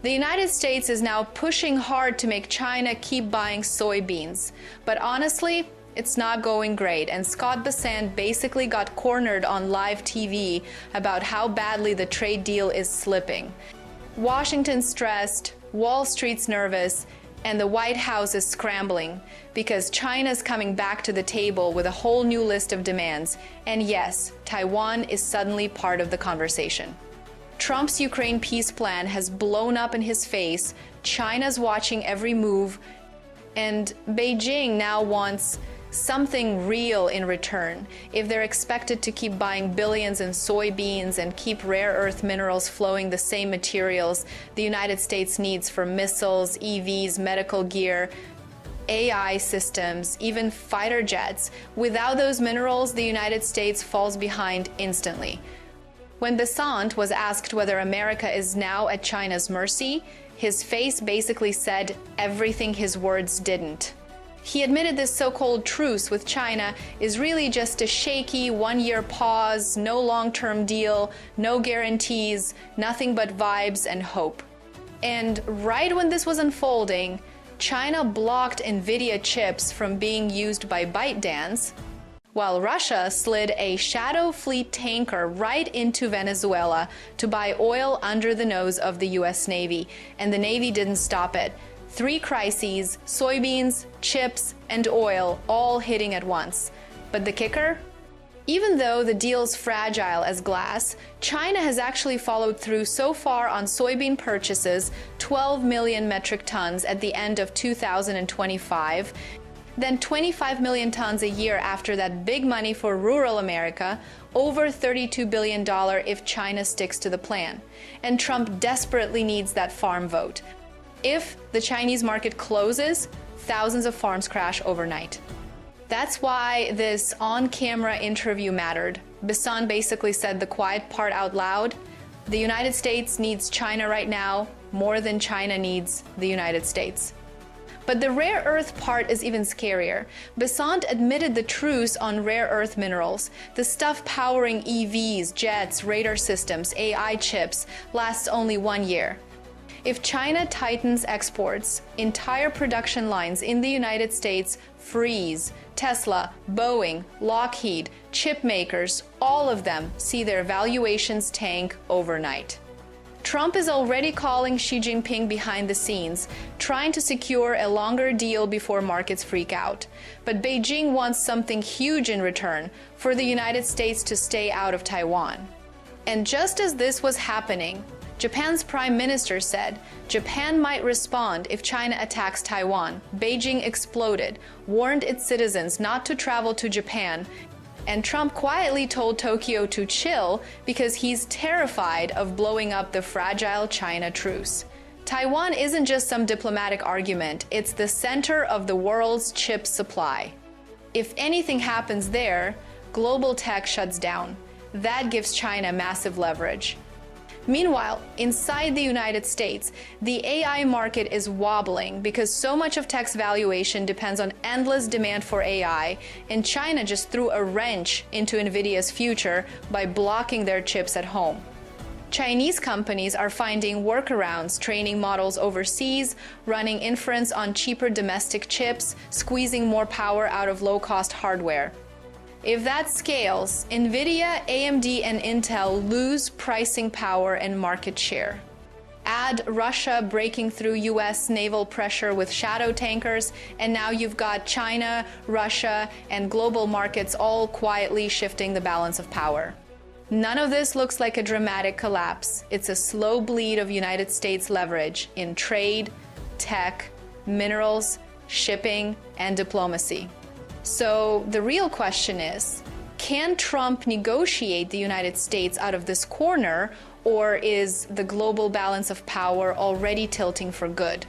The United States is now pushing hard to make China keep buying soybeans. But honestly, it's not going great, and Scott Bessant basically got cornered on live TV about how badly the trade deal is slipping. Washington's stressed, Wall Street's nervous, and the White House is scrambling because China's coming back to the table with a whole new list of demands. And yes, Taiwan is suddenly part of the conversation. Trump's Ukraine peace plan has blown up in his face, China's watching every move, and Beijing now wants something real in return. If they're expected to keep buying billions in soybeans and keep rare earth minerals flowing the same materials the United States needs for missiles, EVs, medical gear, AI systems, even fighter jets, without those minerals, the United States falls behind instantly. When Bessant was asked whether America is now at China's mercy, his face basically said everything his words didn't. He admitted this so-called truce with China is really just a shaky one-year pause, no long-term deal, no guarantees, nothing but vibes and hope. And right when this was unfolding, China blocked Nvidia chips from being used by ByteDance, while Russia slid a shadow fleet tanker right into Venezuela to buy oil under the nose of the US Navy, and the Navy didn't stop it. 3 crises, soybeans, chips, and oil all hitting at once. But the kicker? Even though the deal's fragile as glass, China has actually followed through so far on soybean purchases, 12 million metric tons at the end of 2025, then 25 million tons a year after that. Big money for rural America, over $32 billion if China sticks to the plan. And Trump desperately needs that farm vote. If the Chinese market closes, thousands of farms crash overnight. That's why this on-camera interview mattered. Bessant basically said the quiet part out loud. The United States needs China right now more than China needs the United States. But the rare earth part is even scarier. Bessant admitted the truce on rare earth minerals. The stuff powering EVs, jets, radar systems, AI chips lasts only 1 year. If China tightens exports, entire production lines in the United States freeze. Tesla, Boeing, Lockheed, chip makers, all of them see their valuations tank overnight. Trump is already calling Xi Jinping behind the scenes, trying to secure a longer deal before markets freak out. But Beijing wants something huge in return, for the United States to stay out of Taiwan. And just as this was happening, Japan's prime minister said Japan might respond if China attacks Taiwan. Beijing exploded, warned its citizens not to travel to Japan, and Trump quietly told Tokyo to chill because he's terrified of blowing up the fragile China truce. Taiwan isn't just some diplomatic argument, it's the center of the world's chip supply. If anything happens there, global tech shuts down. That gives China massive leverage. Meanwhile, inside the United States, the AI market is wobbling because so much of tech's valuation depends on endless demand for AI, and China just threw a wrench into Nvidia's future by blocking their chips at home. Chinese companies are finding workarounds, training models overseas, running inference on cheaper domestic chips, squeezing more power out of low-cost hardware. If that scales, Nvidia, AMD, and Intel lose pricing power and market share. Add Russia breaking through US naval pressure with shadow tankers, and now you've got China, Russia, and global markets all quietly shifting the balance of power. None of this looks like a dramatic collapse. It's a slow bleed of United States leverage in trade, tech, minerals, shipping, and diplomacy. So the real question is, can Trump negotiate the United States out of this corner, or is the global balance of power already tilting for good?